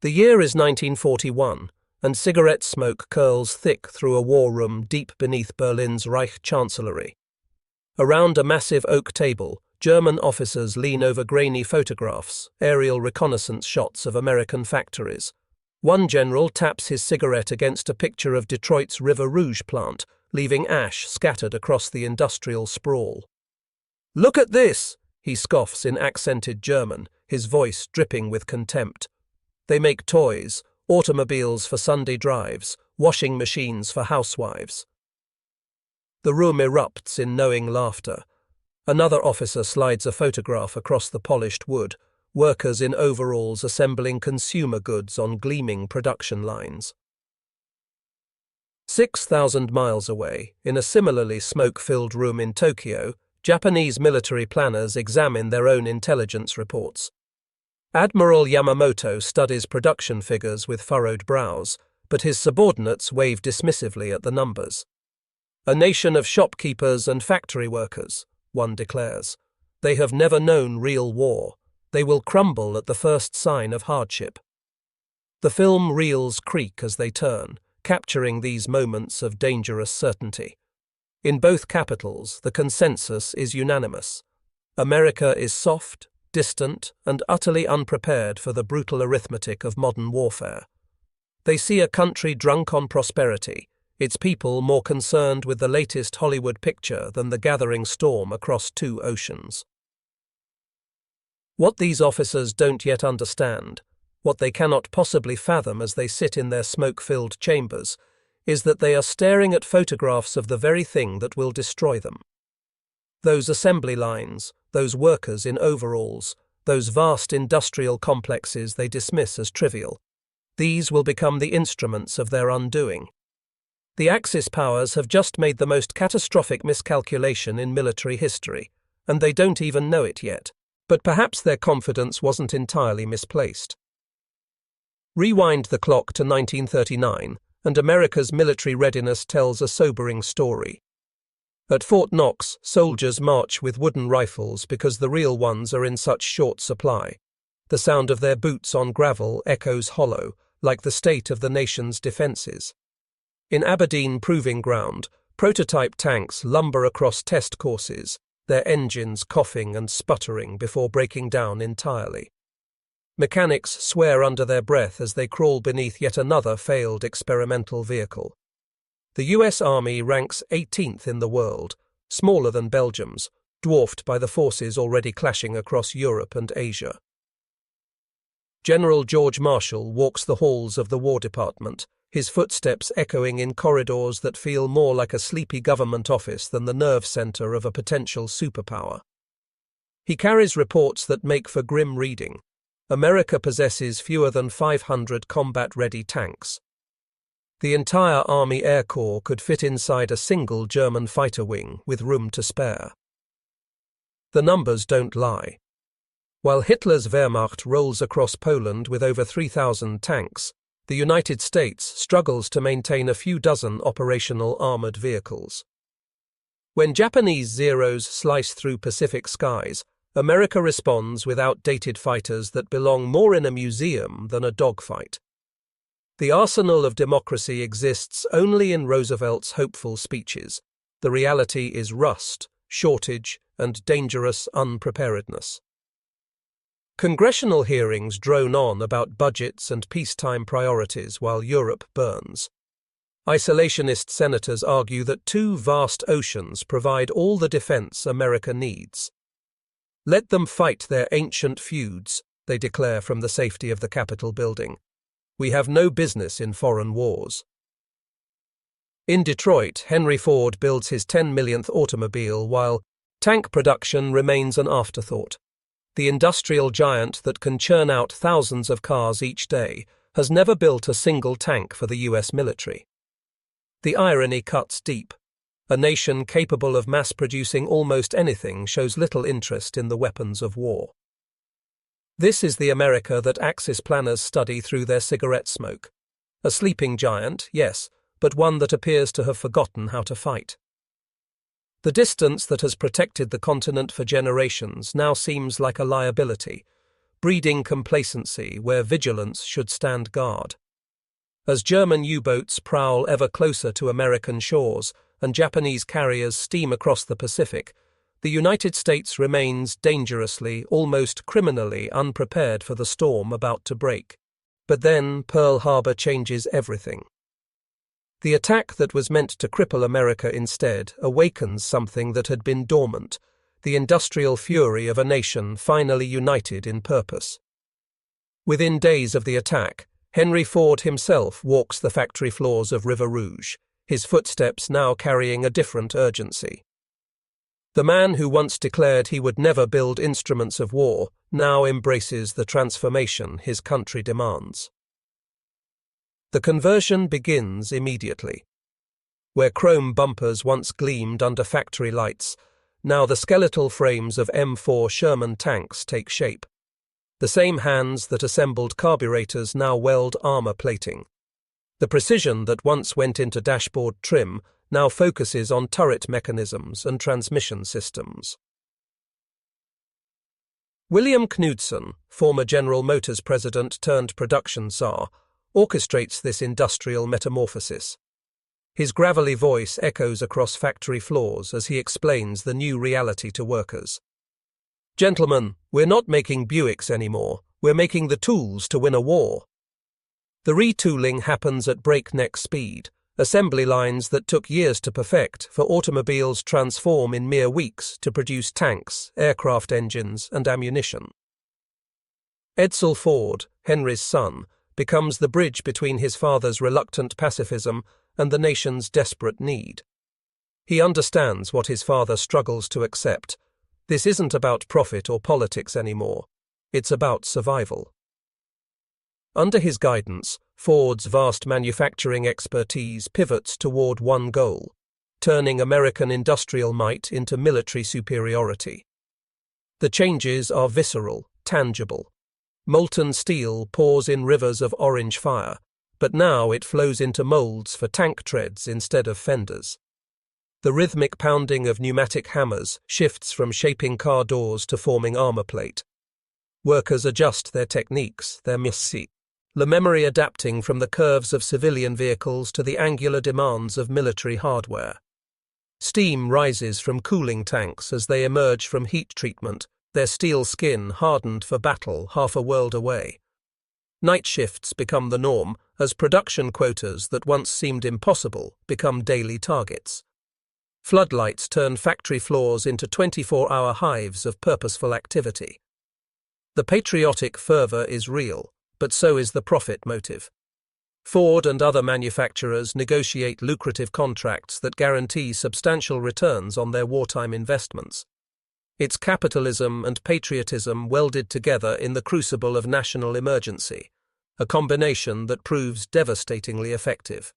The year is 1941, and cigarette smoke curls thick through a war room deep beneath Berlin's Reich Chancellery. Around a massive oak table, German officers lean over grainy photographs, aerial reconnaissance shots of American factories. One general taps his cigarette against a picture of Detroit's River Rouge plant, leaving ash scattered across the industrial sprawl. "Look at this!" he scoffs in accented German, his voice dripping with contempt. "They make toys, automobiles for Sunday drives, washing machines for housewives." The room erupts in knowing laughter. Another officer slides a photograph across the polished wood, workers in overalls assembling consumer goods on gleaming production lines. 6,000 miles away, in a similarly smoke-filled room in Tokyo, Japanese military planners examine their own intelligence reports. Admiral Yamamoto studies production figures with furrowed brows, but his subordinates wave dismissively at the numbers. "A nation of shopkeepers and factory workers," one declares. "They have never known real war. They will crumble at the first sign of hardship." The film reels creak as they turn, capturing these moments of dangerous certainty. In both capitals, the consensus is unanimous. America is soft, distant, and utterly unprepared for the brutal arithmetic of modern warfare. They see a country drunk on prosperity, its people more concerned with the latest Hollywood picture than the gathering storm across two oceans. What these officers don't yet understand, what they cannot possibly fathom as they sit in their smoke-filled chambers, is that they are staring at photographs of the very thing that will destroy them. Those assembly lines, those workers in overalls, those vast industrial complexes they dismiss as trivial, these will become the instruments of their undoing. The Axis powers have just made the most catastrophic miscalculation in military history, and they don't even know it yet. But perhaps their confidence wasn't entirely misplaced. Rewind the clock to 1939, and America's military readiness tells a sobering story. At Fort Knox, soldiers march with wooden rifles because the real ones are in such short supply. The sound of their boots on gravel echoes hollow, like the state of the nation's defences. In Aberdeen Proving Ground, prototype tanks lumber across test courses, their engines coughing and sputtering before breaking down entirely. Mechanics swear under their breath as they crawl beneath yet another failed experimental vehicle. The US Army ranks 18th in the world, smaller than Belgium's, dwarfed by the forces already clashing across Europe and Asia. General George Marshall walks the halls of the War Department, his footsteps echoing in corridors that feel more like a sleepy government office than the nerve center of a potential superpower. He carries reports that make for grim reading. America possesses fewer than 500 combat-ready tanks. The entire Army Air Corps could fit inside a single German fighter wing with room to spare. The numbers don't lie. While Hitler's Wehrmacht rolls across Poland with over 3,000 tanks, the United States struggles to maintain a few dozen operational armored vehicles. When Japanese Zeros slice through Pacific skies, America responds with outdated fighters that belong more in a museum than a dogfight. The arsenal of democracy exists only in Roosevelt's hopeful speeches. The reality is rust, shortage, and dangerous unpreparedness. Congressional hearings drone on about budgets and peacetime priorities while Europe burns. Isolationist senators argue that two vast oceans provide all the defense America needs. Let them fight their ancient feuds, they declare from the safety of the Capitol building. We have no business in foreign wars. In Detroit, Henry Ford builds his 10 millionth automobile while tank production remains an afterthought. The industrial giant that can churn out thousands of cars each day has never built a single tank for the US military. The irony cuts deep. A nation capable of mass-producing almost anything shows little interest in the weapons of war. This is the America that Axis planners study through their cigarette smoke. A sleeping giant, yes, but one that appears to have forgotten how to fight. The distance that has protected the continent for generations now seems like a liability. breeding complacency where vigilance should stand guard. As German U-boats prowl ever closer to American shores and Japanese carriers steam across the Pacific, the United States remains dangerously, almost criminally unprepared for the storm about to break. But then Pearl Harbor changes everything. The attack that was meant to cripple America instead awakens something that had been dormant, the industrial fury of a nation finally united in purpose. Within days of the attack, Henry Ford himself walks the factory floors of River Rouge, his footsteps now carrying a different urgency. The man who once declared he would never build instruments of war now embraces the transformation his country demands. The conversion begins immediately. Where chrome bumpers once gleamed under factory lights, now the skeletal frames of M4 Sherman tanks take shape. The same hands that assembled carburetors now weld armor plating. The precision that once went into dashboard trim now focuses on turret mechanisms and transmission systems. William Knudsen, former General Motors president turned production czar, orchestrates this industrial metamorphosis. His gravelly voice echoes across factory floors as he explains the new reality to workers. Gentlemen, we're not making Buicks anymore, we're making the tools to win a war. The retooling happens at breakneck speed. Assembly lines that took years to perfect for automobiles transform in mere weeks to produce tanks, aircraft engines, and ammunition. Edsel Ford, Henry's son, becomes the bridge between his father's reluctant pacifism and the nation's desperate need. He understands what his father struggles to accept. This isn't about profit or politics anymore. It's about survival. Under his guidance, Ford's vast manufacturing expertise pivots toward one goal: turning American industrial might into military superiority. The changes are visceral, tangible. Molten steel pours in rivers of orange fire, but now it flows into molds for tank treads instead of fenders. The rhythmic pounding of pneumatic hammers shifts from shaping car doors to forming armor plate. Workers adjust their techniques, their métier, the memory adapting from the curves of civilian vehicles to the angular demands of military hardware. Steam rises from cooling tanks as they emerge from heat treatment, their steel skin hardened for battle half a world away. Night shifts become the norm as production quotas that once seemed impossible become daily targets. Floodlights turn factory floors into 24-hour hives of purposeful activity. The patriotic fervor is real, but so is the profit motive. Ford and other manufacturers negotiate lucrative contracts that guarantee substantial returns on their wartime investments. It's capitalism and patriotism welded together in the crucible of national emergency, a combination that proves devastatingly effective.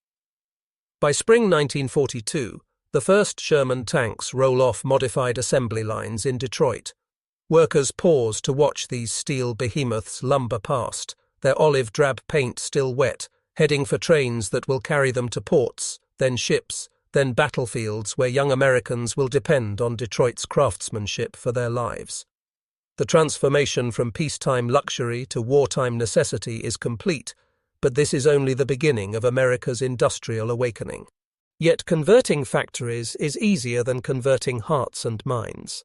By spring 1942, the first Sherman tanks roll off modified assembly lines in Detroit. Workers pause to watch these steel behemoths lumber past, their olive-drab paint still wet, heading for trains that will carry them to ports, then ships, then battlefields where young Americans will depend on Detroit's craftsmanship for their lives. The transformation from peacetime luxury to wartime necessity is complete, but this is only the beginning of America's industrial awakening. Yet converting factories is easier than converting hearts and minds.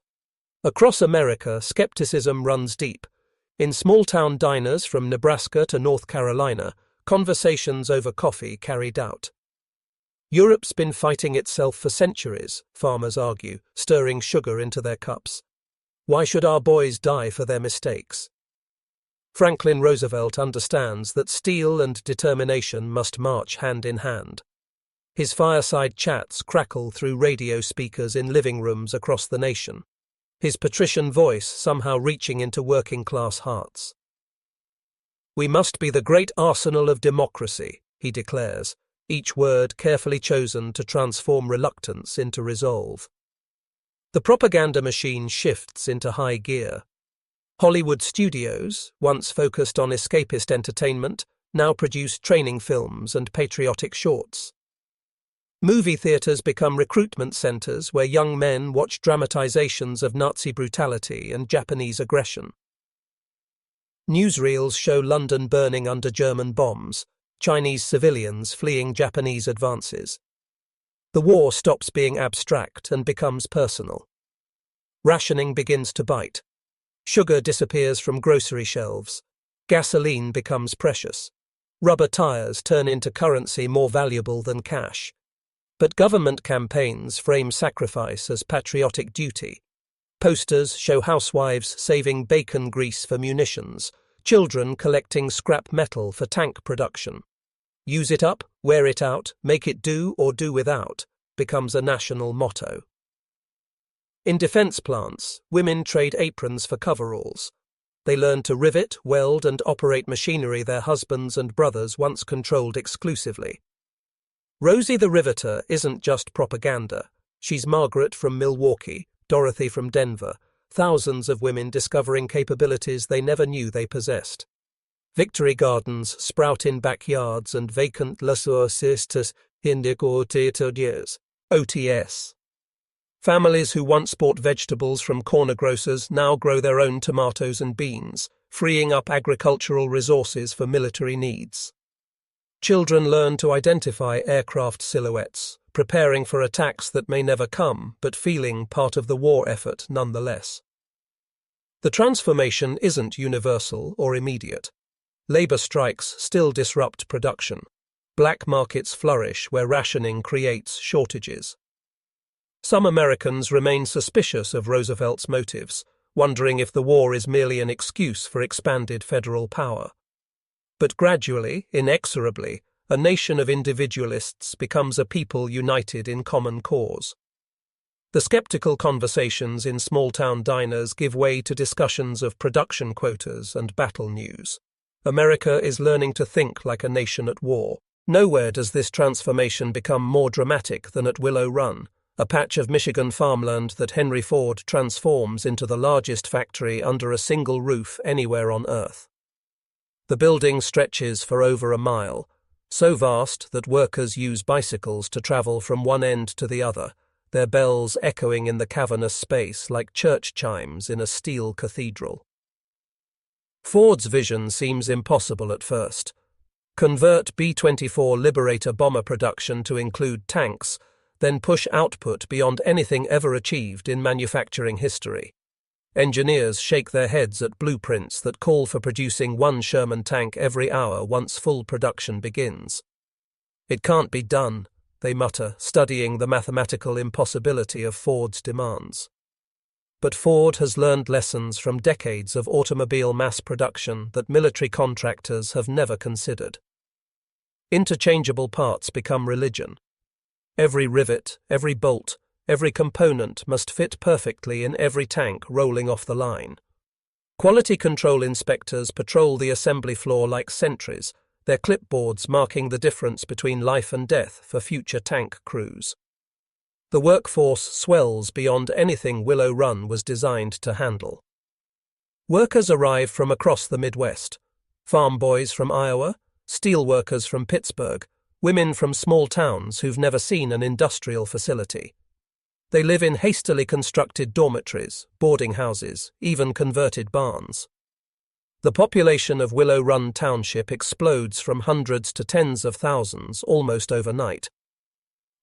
Across America, skepticism runs deep. In small-town diners from Nebraska to North Carolina, conversations over coffee carry doubt. Europe's been fighting itself for centuries, farmers argue, stirring sugar into their cups. Why should our boys die for their mistakes? Franklin Roosevelt understands that steel and determination must march hand in hand. His fireside chats crackle through radio speakers in living rooms across the nation, his patrician voice somehow reaching into working-class hearts. "We must be the great arsenal of democracy," he declares, each word carefully chosen to transform reluctance into resolve. The propaganda machine shifts into high gear. Hollywood studios, once focused on escapist entertainment, now produce training films and patriotic shorts. Movie theaters become recruitment centers where young men watch dramatizations of Nazi brutality and Japanese aggression. Newsreels show London burning under German bombs, Chinese civilians fleeing Japanese advances. The war stops being abstract and becomes personal. Rationing begins to bite. Sugar disappears from grocery shelves. Gasoline becomes precious. Rubber tires turn into currency more valuable than cash. But government campaigns frame sacrifice as patriotic duty. Posters show housewives saving bacon grease for munitions, children collecting scrap metal for tank production. Use it up, wear it out, make it do or do without becomes a national motto. In defense plants, women trade aprons for coveralls. They learn to rivet, weld, and operate machinery their husbands and brothers once controlled exclusively. Rosie the Riveter isn't just propaganda. She's Margaret from Milwaukee, Dorothy from Denver, thousands of women discovering capabilities they never knew they possessed. Victory gardens sprout in backyards and vacant laissez-faire years. OTS. Families who once bought vegetables from corner grocers now grow their own tomatoes and beans, freeing up agricultural resources for military needs. Children learn to identify aircraft silhouettes, preparing for attacks that may never come, but feeling part of the war effort nonetheless. The transformation isn't universal or immediate. Labor strikes still disrupt production. Black markets flourish where rationing creates shortages. Some Americans remain suspicious of Roosevelt's motives, wondering if the war is merely an excuse for expanded federal power. But gradually, inexorably, a nation of individualists becomes a people united in common cause. The skeptical conversations in small-town diners give way to discussions of production quotas and battle news. America is learning to think like a nation at war. Nowhere does this transformation become more dramatic than at Willow Run, a patch of Michigan farmland that Henry Ford transforms into the largest factory under a single roof anywhere on Earth. The building stretches for over a mile, so vast that workers use bicycles to travel from one end to the other, their bells echoing in the cavernous space like church chimes in a steel cathedral. Ford's vision seems impossible at first. Convert B-24 Liberator bomber production to include tanks, then push output beyond anything ever achieved in manufacturing history. Engineers shake their heads at blueprints that call for producing one Sherman tank every hour once full production begins. It can't be done, they mutter, studying the mathematical impossibility of Ford's demands. But Ford has learned lessons from decades of automobile mass production that military contractors have never considered. Interchangeable parts become religion. Every rivet, every bolt, every component must fit perfectly in every tank rolling off the line. Quality control inspectors patrol the assembly floor like sentries, their clipboards marking the difference between life and death for future tank crews. The workforce swells beyond anything Willow Run was designed to handle. Workers arrive from across the Midwest. Farm boys from Iowa, steel workers from Pittsburgh, women from small towns who've never seen an industrial facility. They live in hastily constructed dormitories, boarding houses, even converted barns. The population of Willow Run Township explodes from hundreds to tens of thousands almost overnight.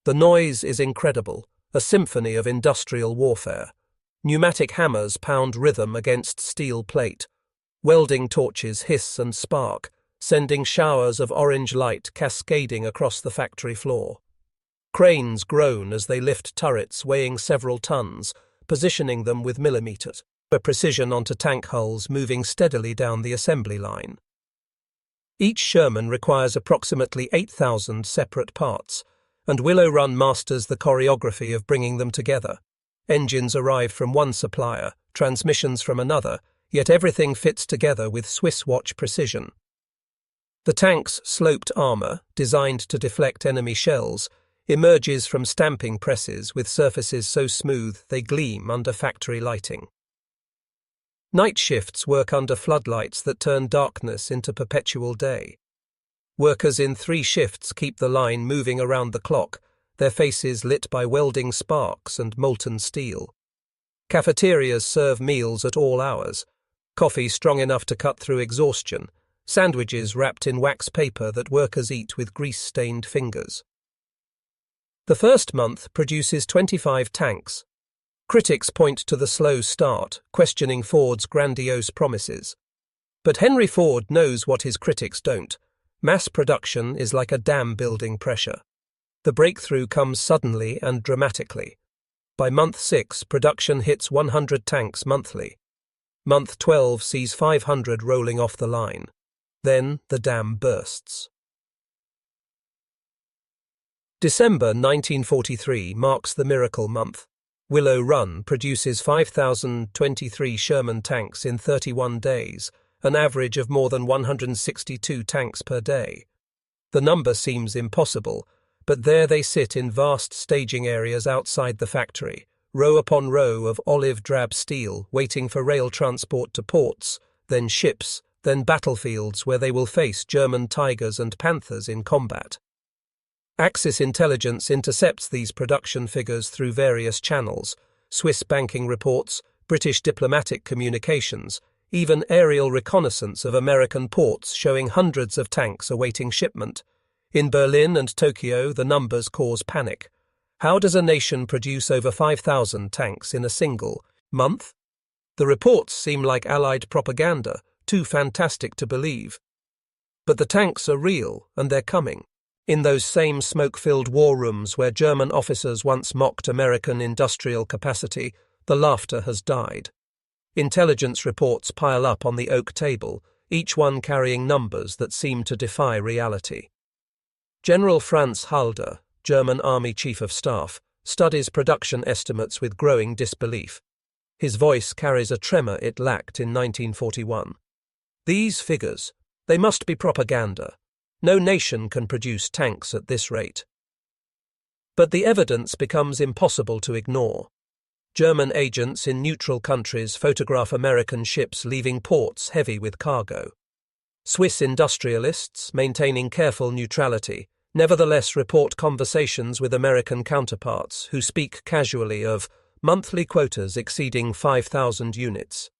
The noise is incredible, a symphony of industrial warfare. Pneumatic hammers pound rhythm against steel plate. Welding torches hiss and spark, sending showers of orange light cascading across the factory floor. Cranes groan as they lift turrets weighing several tons, positioning them with millimeters of precision onto tank hulls moving steadily down the assembly line. Each Sherman requires approximately 8,000 separate parts, and Willow Run masters the choreography of bringing them together. Engines arrive from one supplier, transmissions from another, yet everything fits together with Swiss watch precision. The tank's sloped armor, designed to deflect enemy shells, emerges from stamping presses with surfaces so smooth they gleam under factory lighting. Night shifts work under floodlights that turn darkness into perpetual day. Workers in 3 shifts keep the line moving around the clock, their faces lit by welding sparks and molten steel. Cafeterias serve meals at all hours. coffee strong enough to cut through exhaustion, sandwiches wrapped in wax paper that workers eat with grease-stained fingers. The first month produces 25 tanks. Critics point to the slow start, questioning Ford's grandiose promises. But Henry Ford knows what his critics don't. Mass production is like a dam building pressure. The breakthrough comes suddenly and dramatically. By month 6, production hits 100 tanks monthly. Month 12 sees 500 rolling off the line. Then the dam bursts. December 1943 marks the miracle month. Willow Run produces 5,023 Sherman tanks in 31 days, an average of more than 162 tanks per day. The number seems impossible, but there they sit in vast staging areas outside the factory, row upon row of olive-drab steel, waiting for rail transport to ports, then ships, then battlefields where they will face German Tigers and Panthers in combat. Axis intelligence intercepts these production figures through various channels: Swiss banking reports, British diplomatic communications, even aerial reconnaissance of American ports showing hundreds of tanks awaiting shipment. In Berlin and Tokyo, the numbers cause panic. How does a nation produce over 5,000 tanks in a single month? The reports seem like Allied propaganda, too fantastic to believe. But the tanks are real, and they're coming. In those same smoke-filled war rooms where German officers once mocked American industrial capacity, the laughter has died. Intelligence reports pile up on the oak table, each one carrying numbers that seem to defy reality. General Franz Halder, German Army Chief of Staff, studies production estimates with growing disbelief. His voice carries a tremor it lacked in 1941. These figures, they must be propaganda. No nation can produce tanks at this rate. But the evidence becomes impossible to ignore. German agents in neutral countries photograph American ships leaving ports heavy with cargo. Swiss industrialists, maintaining careful neutrality, nevertheless report conversations with American counterparts who speak casually of monthly quotas exceeding 5,000 units.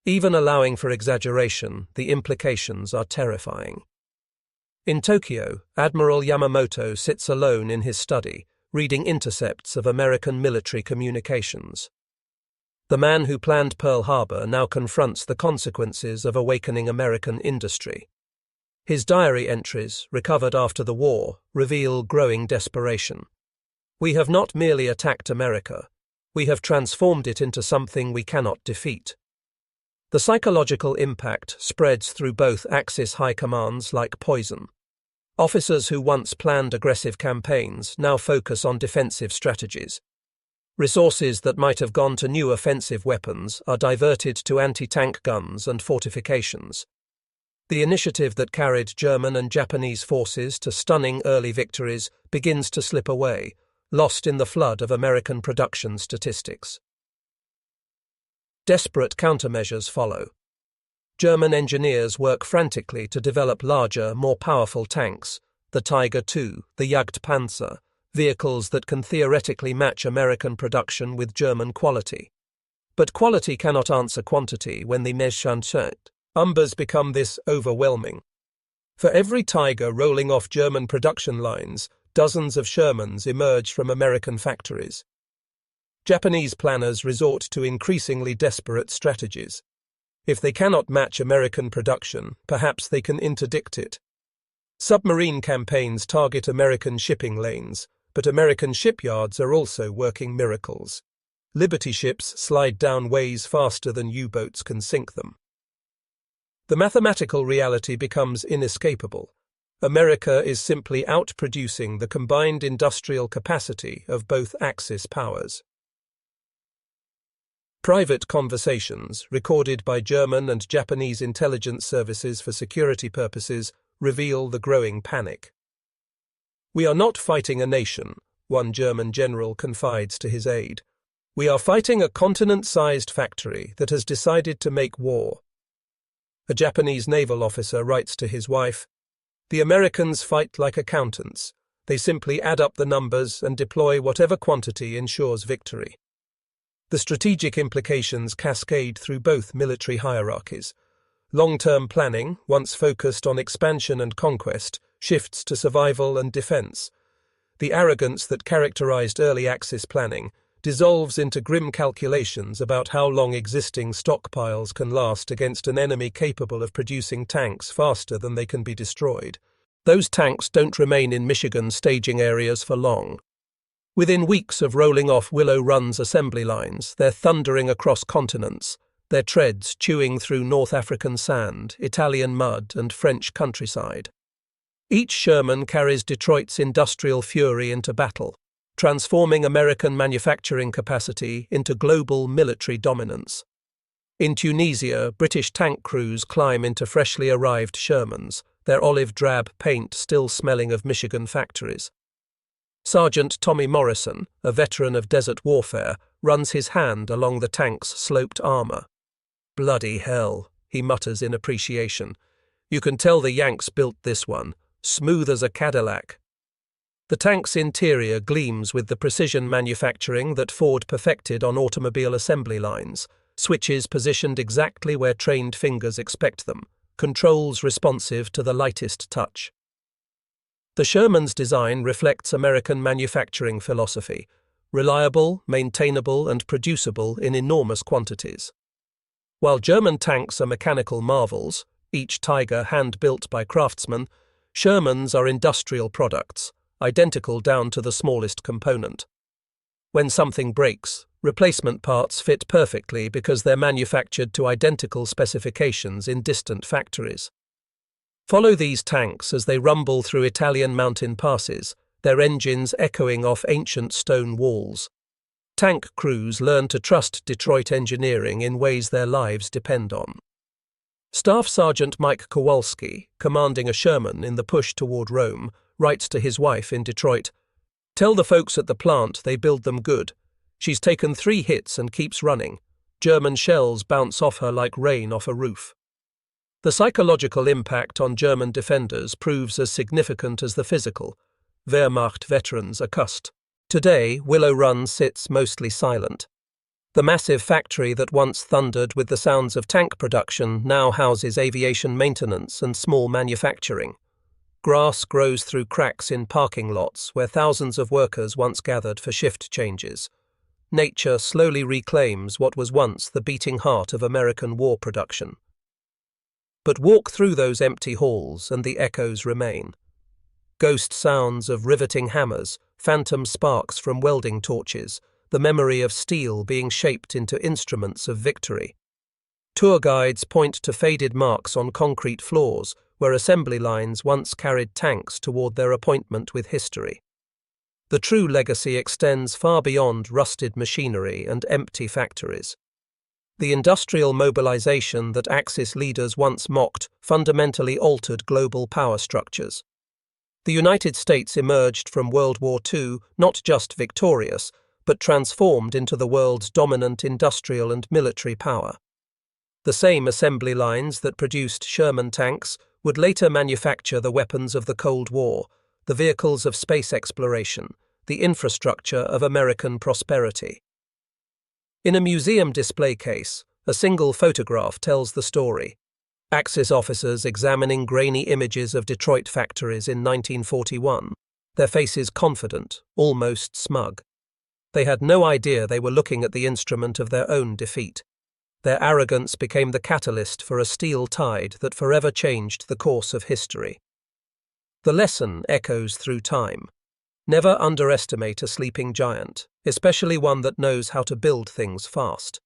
Even allowing for exaggeration, the implications are terrifying. In Tokyo, Admiral Yamamoto sits alone in his study, reading intercepts of American military communications. The man who planned Pearl Harbor now confronts the consequences of awakening American industry. His diary entries, recovered after the war, reveal growing desperation. We have not merely attacked America, we have transformed it into something we cannot defeat. The psychological impact spreads through both Axis high commands like poison. Officers who once planned aggressive campaigns now focus on defensive strategies. Resources that might have gone to new offensive weapons are diverted to anti-tank guns and fortifications. The initiative that carried German and Japanese forces to stunning early victories begins to slip away, lost in the flood of American production statistics. Desperate countermeasures follow. German engineers work frantically to develop larger, more powerful tanks, the Tiger II, the Jagdpanzer, vehicles that can theoretically match American production with German quality. But quality cannot answer quantity when the numbers become this overwhelming. For every Tiger rolling off German production lines, dozens of Shermans emerge from American factories. Japanese planners resort to increasingly desperate strategies. If they cannot match American production, perhaps they can interdict it. Submarine campaigns target American shipping lanes, but American shipyards are also working miracles. Liberty ships slide down ways faster than U-boats can sink them. The mathematical reality becomes inescapable. America is simply outproducing the combined industrial capacity of both Axis powers. Private conversations, recorded by German and Japanese intelligence services for security purposes, reveal the growing panic. "We are not fighting a nation," one German general confides to his aide. "We are fighting a continent-sized factory that has decided to make war." A Japanese naval officer writes to his wife, "The Americans fight like accountants. They simply add up the numbers and deploy whatever quantity ensures victory." The strategic implications cascade through both military hierarchies. Long-term planning, once focused on expansion and conquest, shifts to survival and defense. The arrogance that characterized early Axis planning dissolves into grim calculations about how long existing stockpiles can last against an enemy capable of producing tanks faster than they can be destroyed. Those tanks don't remain in Michigan staging areas for long. Within weeks of rolling off Willow Run's assembly lines, they're thundering across continents, their treads chewing through North African sand, Italian mud, and French countryside. Each Sherman carries Detroit's industrial fury into battle, transforming American manufacturing capacity into global military dominance. In Tunisia, British tank crews climb into freshly arrived Shermans, their olive-drab paint still smelling of Michigan factories. Sergeant Tommy Morrison, a veteran of desert warfare, runs his hand along the tank's sloped armor. "Bloody hell," he mutters in appreciation. "You can tell the Yanks built this one, smooth as a Cadillac." The tank's interior gleams with the precision manufacturing that Ford perfected on automobile assembly lines, switches positioned exactly where trained fingers expect them, controls responsive to the lightest touch. The Sherman's design reflects American manufacturing philosophy, reliable, maintainable, and producible in enormous quantities. While German tanks are mechanical marvels, each Tiger hand-built by craftsmen, Shermans are industrial products, identical down to the smallest component. When something breaks, replacement parts fit perfectly because they're manufactured to identical specifications in distant factories. Follow these tanks as they rumble through Italian mountain passes, their engines echoing off ancient stone walls. Tank crews learn to trust Detroit engineering in ways their lives depend on. Staff Sergeant Mike Kowalski, commanding a Sherman in the push toward Rome, writes to his wife in Detroit, "Tell the folks at the plant they build them good. She's taken 3 hits and keeps running. German shells bounce off her like rain off a roof." The psychological impact on German defenders proves as significant as the physical. Wehrmacht veterans are cussed. Today, Willow Run sits mostly silent. The massive factory that once thundered with the sounds of tank production now houses aviation maintenance and small manufacturing. Grass grows through cracks in parking lots where thousands of workers once gathered for shift changes. Nature slowly reclaims what was once the beating heart of American war production. But walk through those empty halls and the echoes remain. Ghost sounds of riveting hammers, phantom sparks from welding torches, the memory of steel being shaped into instruments of victory. Tour guides point to faded marks on concrete floors where assembly lines once carried tanks toward their appointment with history. The true legacy extends far beyond rusted machinery and empty factories. The industrial mobilization that Axis leaders once mocked fundamentally altered global power structures. The United States emerged from World War II not just victorious, but transformed into the world's dominant industrial and military power. The same assembly lines that produced Sherman tanks would later manufacture the weapons of the Cold War, the vehicles of space exploration, the infrastructure of American prosperity. In a museum display case, a single photograph tells the story. Axis officers examining grainy images of Detroit factories in 1941, their faces confident, almost smug. They had no idea they were looking at the instrument of their own defeat. Their arrogance became the catalyst for a steel tide that forever changed the course of history. The lesson echoes through time. Never underestimate a sleeping giant, especially one that knows how to build things fast.